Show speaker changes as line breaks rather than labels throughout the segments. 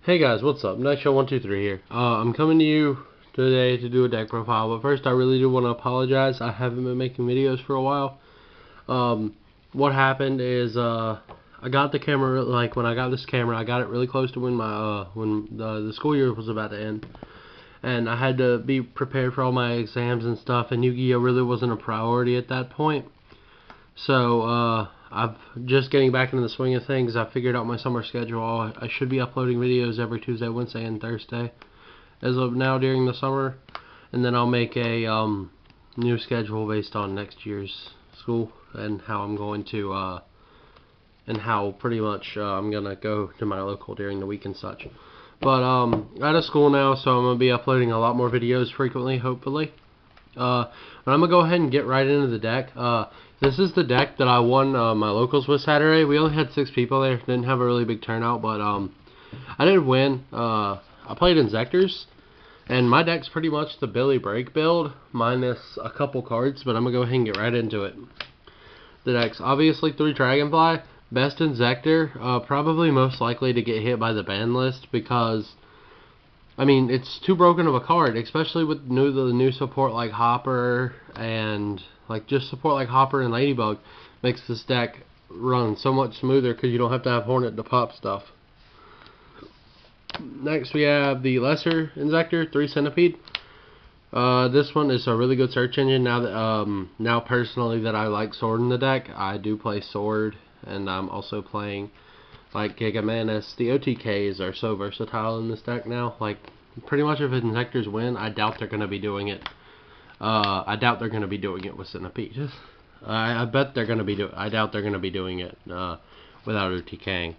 Hey guys, what's up? Nightshow123 here. I'm coming to you today to do a deck profile, but first I really do want to apologize. I haven't been making videos for a while. What happened is I got the camera, like when I got this camera, I got it really close to when the school year was about to end, and I had to be prepared for all my exams and stuff, and Yu-Gi-Oh really wasn't a priority at that point. So I'm just getting back into the swing of things. I figured out my summer schedule. I should be uploading videos every Tuesday, Wednesday, and Thursday as of now during the summer, and then I'll make a new schedule based on next year's school and how I'm going to and how pretty much I'm gonna go to my local during the week and such. But out of school now, so I'm gonna be uploading a lot more videos frequently, hopefully. But I'm gonna go ahead and get right into the deck. This is the deck that I won my locals with Saturday. We only had 6 people there. Didn't have a really big turnout, but I did win. I played Inzektors, and my deck's pretty much the Billy Break build, minus a couple cards, but I'm gonna go ahead and get right into it. The deck's obviously 3 Dragonfly, best Inzektor, probably most likely to get hit by the ban list because I mean, it's too broken of a card, especially with the new support like Hopper and just support like Hopper and Ladybug makes this deck run so much smoother because you don't have to have Hornet to pop stuff. Next we have the lesser Inzektor, 3 Centipede. This one is a really good search engine. Now that now personally that I like Sword in the deck, I do play Sword, and I'm also playing like giga-mantis. The OTKs are so versatile in this deck now. Like, pretty much if Inzektors win, I doubt they're going to be doing it. I doubt they're going to be doing it with Centipede. I bet they're going to be I doubt they're going to be doing it without OTKing.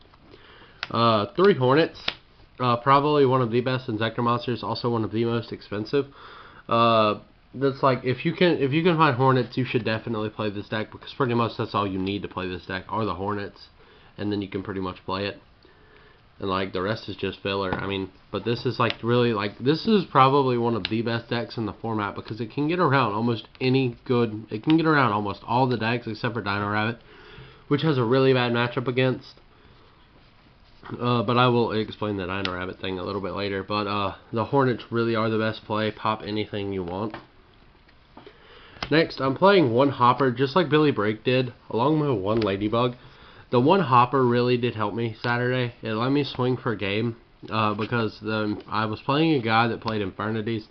3 Hornets. Probably one of the best Inzektor monsters. Also one of the most expensive. That's like if you can find Hornets, you should definitely play this deck because pretty much that's all you need to play this deck are the Hornets. And then you can pretty much play it, and like the rest is just filler. I mean, but this is like really this is probably one of the best decks in the format because it can get around almost it can get around almost all the decks except for Dino Rabbit, which has a really bad matchup against. But I will explain the Dino Rabbit thing a little bit later. But the Hornets really are the best play. Pop anything you want. Next, I'm playing 1 Hopper just like Billy Break did, along with 1 Ladybug. The 1 Hopper really did help me Saturday. It let me swing for game because I was playing a guy that played Infernities.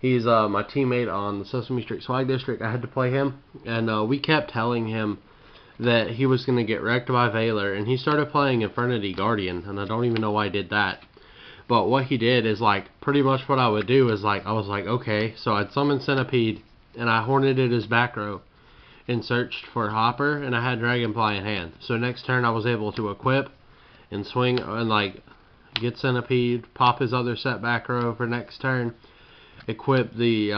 He's my teammate on the Sesame Street Swag District. I had to play him, and we kept telling him that he was going to get wrecked by Valor, and he started playing Infernity Guardian, and I don't even know why he did that. But what he did is pretty much what I would do is I was like, okay, so I'd summon Centipede, and I Horneted his back row and searched for Hopper, and I had Dragonfly in hand. So next turn I was able to equip and swing and get Centipede, pop his other set back row for next turn, equip the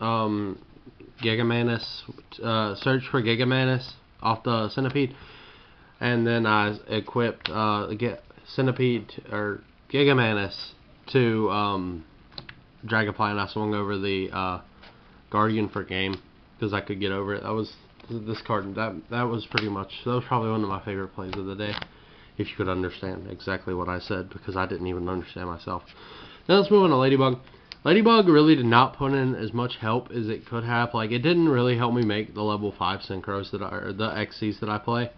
giga-mantis, search for giga-mantis off the Centipede, and then I equipped get Centipede or giga-mantis to Dragonfly, and I swung over the Guardian for game because I could get over it. That was this card. That was probably one of my favorite plays of the day. If you could understand exactly what I said, because I didn't even understand myself. Now let's move on to Ladybug. Ladybug really did not put in as much help as it could have. It didn't really help me make the level 5 synchros or the XCs that I play.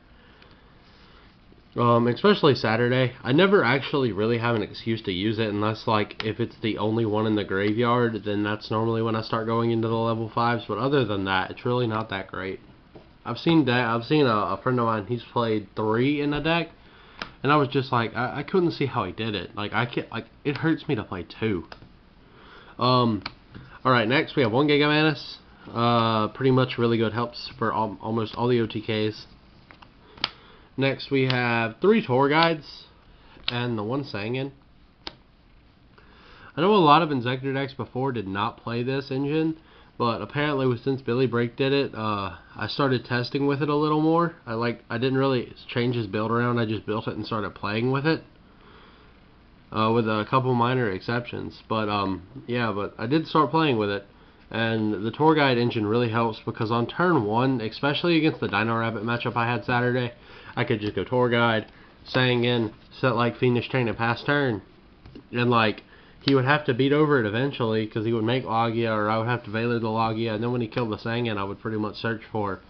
Especially Saturday. I never actually really have an excuse to use it unless if it's the only one in the graveyard, then that's normally when I start going into the level 5s, but other than that, it's really not that great. I've seen a friend of mine, he's played 3 in a deck, and I was just I couldn't see how he did it. It hurts me to play 2. Alright, next we have 1 giga-mantis. Pretty much really good helps for almost all the OTKs. Next we have 3 tour guides and the 1 Sangan. I know a lot of Inzektor decks before did not play this engine, but apparently since Billy Break did it, I started testing with it a little more. I didn't really change his build around, I just built it and started playing with it. With a couple minor exceptions, but yeah, but I did start playing with it, and the tour guide engine really helps because on turn 1, especially against the Dino Rabbit matchup I had Saturday, I could just go tour guide, saying in set like Fiendish Chain and pass turn, and like he would have to beat over it eventually because he would make Logia, or I would have to Veiler the Logia, and then when he killed the Sangan, I would pretty much search for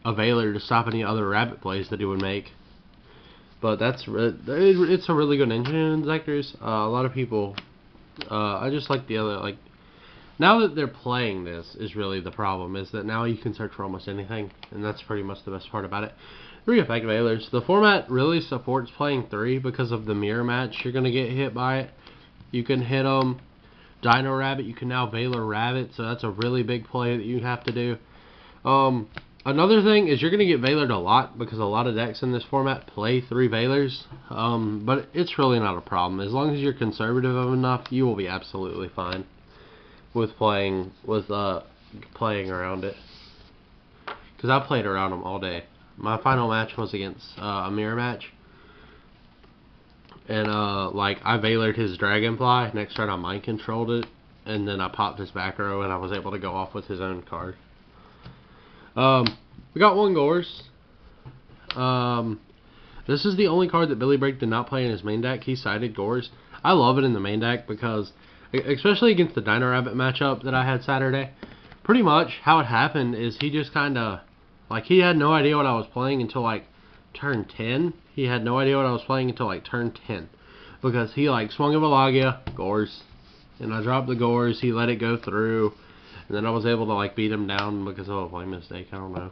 a Veiler to stop any other rabbit plays that he would make. But it's a really good engine in Inzektors. A lot of people, I just like the other, like, now that they're playing this is really the problem, is that now you can search for almost anything, and that's pretty much the best part about it. 3 effective Veilers. The format really supports playing 3 because of the mirror match. You're going to get hit by it. You can hit them. Dino Rabbit, you can now Veiler Rabbit, so that's a really big play that you have to do. Another thing is you're going to get Veilered a lot because a lot of decks in this format play 3 Veilers, but it's really not a problem. As long as you're conservative enough, you will be absolutely fine with playing around it. Because I played around them all day. My final match was against a mirror match, and like I Veilered his Dragonfly. Next turn I mind controlled it, and then I popped his back row, and I was able to go off with his own card. We got 1 Gores. This is the only card that Billy Break did not play in his main deck. He sided Gores. I love it in the main deck because, especially against the Dino Rabbit matchup that I had Saturday, pretty much how it happened is he just kind of, like, he had no idea what I was playing until like turn 10. He had no idea what I was playing until like turn 10. Because he like swung a Valagia, Gores, and I dropped the Gores, he let it go through. And then I was able to like beat him down because of a play mistake, I don't know.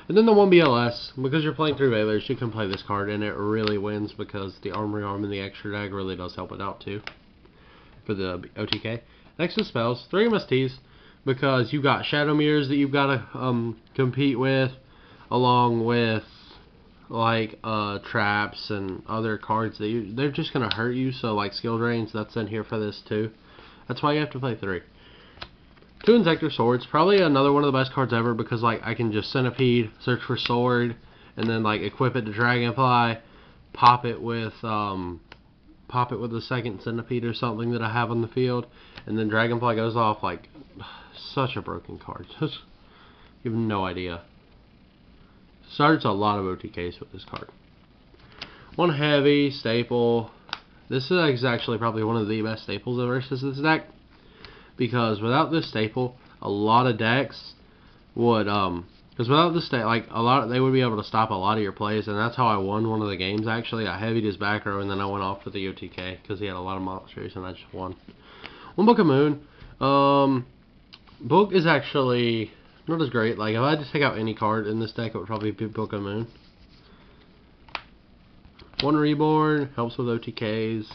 And then the 1 BLS, because you're playing 3 Veilers, you can play this card and it really wins because the Armory Arm and the extra dag really does help it out too. For the OTK. Next is spells, 3 MSTs, because you got Shadow Mirrors that you've got to compete with, along with like traps and other cards that they're just going to hurt you, so like skill drains, that's in here for this too. That's why you have to play 3. 2 Inzektor Swords, probably another one of the best cards ever because like I can just Centipede, search for Sword, and then like equip it to Dragonfly, pop it with the second Centipede or something that I have on the field, and then Dragonfly goes off. Like, such a broken card. Just, you have no idea. Starts a lot of OTKs with this card. 1 Heavy Staple. This is actually probably one of the best staples versus this deck. Because without this staple, a lot of decks would, because without this staple, they would be able to stop a lot of your plays, and that's how I won one of the games. Actually, I heavied his back row, and then I went off for the OTK because he had a lot of monsters, and I just won. 1 Book of Moon. Book is actually not as great. Like if I had to take out any card in this deck, it would probably be Book of Moon. 1 Reborn helps with OTKs.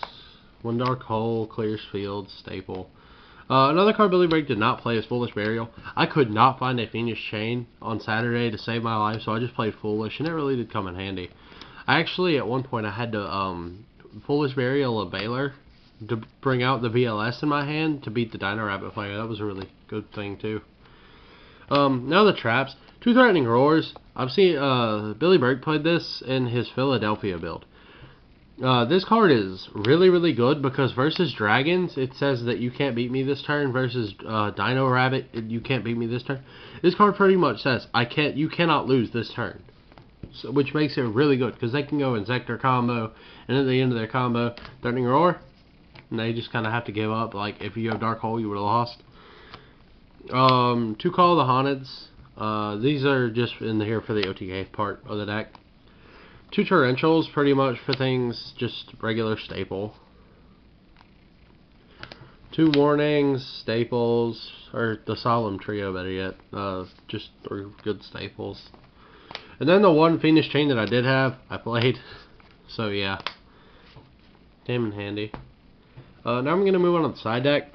1 Dark Hole clears fields. Staple. Another card Billy Break did not play is Foolish Burial. I could not find a Fiendish Chain on Saturday to save my life, so I just played Foolish, and it really did come in handy. I actually, at one point, I had to Foolish Burial a Veiler to bring out the VLS in my hand to beat the Dino Rabbit player. That was a really good thing, too. Now the traps. 2 Threatening Roars. I've seen Billy Break played this in his Philadelphia build. This card is really, really good because versus dragons, it says that you can't beat me this turn. Versus Dino Rabbit, you can't beat me this turn. This card pretty much says you cannot lose this turn, so, which makes it really good because they can go Inzektor combo, and at the end of their combo, Threatening Roar, and they just kind of have to give up. Like if you have Dark Hole, you would have lost. 2 Call of the Haunteds. These are just in here for the OTK part of the deck. 2 Torrentials, pretty much for things just regular staple. 2 Warnings, staples, or the Solemn Trio, better yet. Just 3 good staples. And then the 1 Fiendish Chain that I did have, I played. So yeah, came in handy. Now I'm going to move on to the side deck.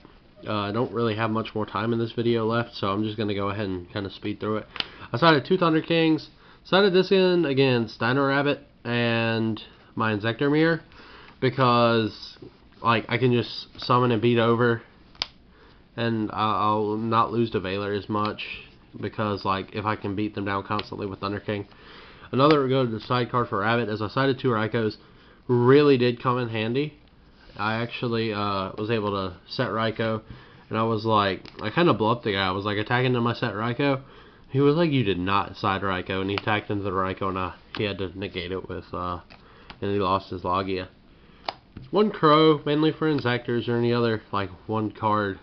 I don't really have much more time in this video left, so I'm just going to go ahead and kind of speed through it. I sided 2 Thunder Kings. Sided this in against Dino Rabbit and my Inzektor Mirror because like I can just summon and beat over, and I'll not lose to Veiler as much because like if I can beat them down constantly with Thunder King. Another good side card for Rabbit is I sided 2 Raikos. Really did come in handy. I actually was able to set Raiko, and I was like, I kind of bluffed the guy. I was like attacking to my set Raiko. He was like, you did not side Raiko, and he attacked into the Raiko, and he had to negate it with and he lost his Logia. One Crow, mainly for Inzektors or any other like one card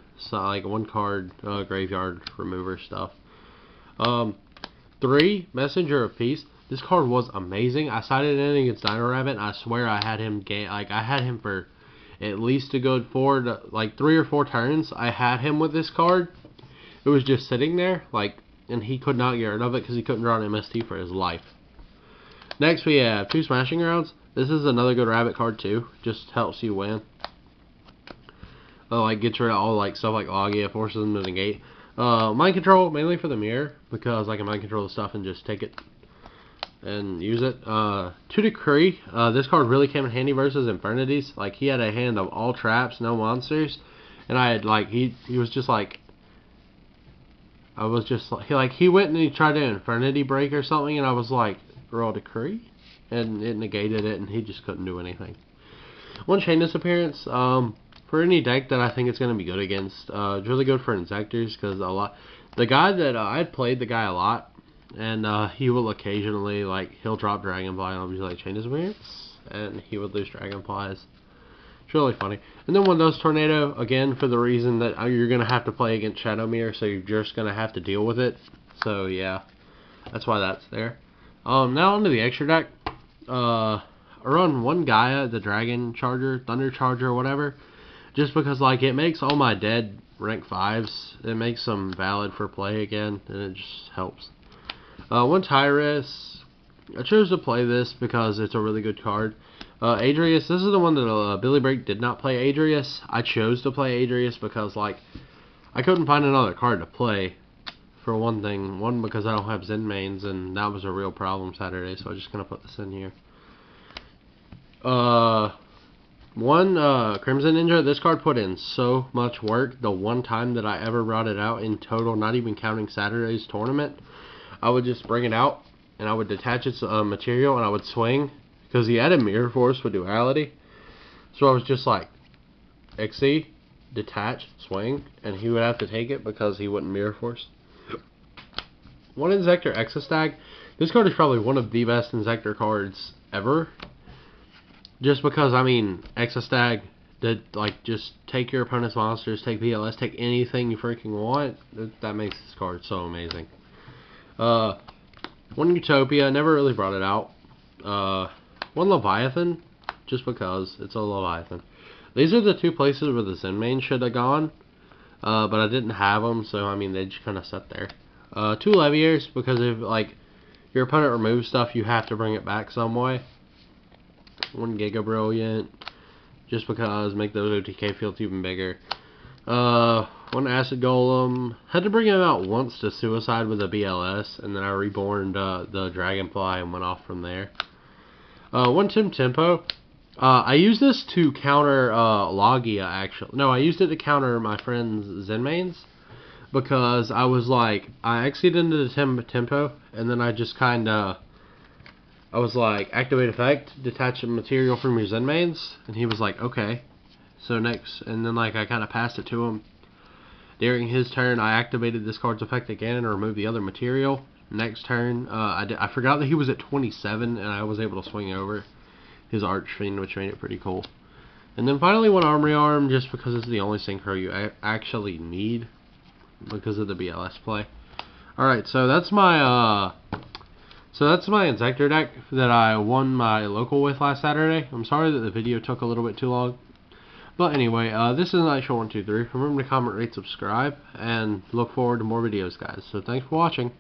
graveyard remover stuff. 3 Messenger of Peace. This card was amazing. I sided in against Dino Rabbit, and I swear I had him I had him for at least a good 3 or 4 turns. I had him with this card. It was just sitting there, and he could not get rid of it because he couldn't draw an MST for his life. Next we have 2 Smashing Grounds. This is another good rabbit card too. Just helps you win. Gets rid of all stuff like Logia, forces them to negate. Mind Control, mainly for the mirror, because I can mind control the stuff and just take it and use it. 2 Decree. This card really came in handy versus Infernities. He had a hand of all traps, no monsters, and I had he was just he went and he tried to Infernity break or something, and I was like, roll Decree, and it negated it, and he just couldn't do anything. 1 Chain Disappearance. For any deck that I think it's going to be good against, it's really good for Inzektors, because the guy that I had played the guy a lot, and he will occasionally he'll drop Dragonfly, and I'll be like, Chain Disappearance, and he would lose Dragonflies. It's really funny. And then 1 Dose Tornado, again, for the reason that you're going to have to play against Shadow Mirror, so you're just going to have to deal with it. So yeah, that's why that's there. Now onto the extra deck. I run 1 Gaia, the Dragon Charger, Thunder Charger, or whatever, just because it makes all my dead rank 5s, it makes them valid for play again, and it just helps. 1 Tyrus. I chose to play this because it's a really good card. Adrius, this is the one that Billy Break did not play Adrius. I chose to play Adrius because I couldn't find another card to play, for one thing. 1, because I don't have Zen mains, and that was a real problem Saturday, so I'm just going to put this in here. 1 Crimson Ninja. This card put in so much work. The 1 time that I ever brought it out in total, not even counting Saturday's tournament, I would just bring it out, and I would detach its material, and I would swing, because he added Mirror Force with Duality. So I was just XC, detach, swing, and he would have to take it because he wouldn't Mirror Force. 1 Inzektor Exostag. This card is probably one of the best Inzektor cards ever. Just because, Exostag did, just take your opponent's monsters, take PLS, take anything you freaking want. That makes this card so amazing. 1 Utopia, never really brought it out. 1 Leviathan, just because it's a Leviathan. These are the 2 places where the Zen main should have gone, but I didn't have them, so they just kind of sat there. 2 Leviers, because if your opponent removes stuff, you have to bring it back some way. 1 Giga Brilliant, just because, make those OTK fields even bigger. 1 Acid Golem. Had to bring him out once to Suicide with a BLS, and then I reborned the Dragonfly and went off from there. 1 Tempo. I used this to counter Logia, actually. No, I used it to counter my friend's Zen mains, because I was I exited into the Tempo, and then I just I was activate effect, detach a material from your Zen mains, and he was okay. So next, and then I kind of passed it to him. During his turn, I activated this card's effect again and removed the other material. Next turn, I forgot that he was at 27, and I was able to swing over his Archfiend, which made it pretty cool. And then finally 1 Armory Arm, just because it's the only synchro you actually need because of the BLS play. Alright, so that's my Inzektor deck that I won my local with last Saturday. I'm sorry that the video took a little bit too long. But anyway, this is Nightshore123. Remember to comment, rate, subscribe, and look forward to more videos, guys. So thanks for watching.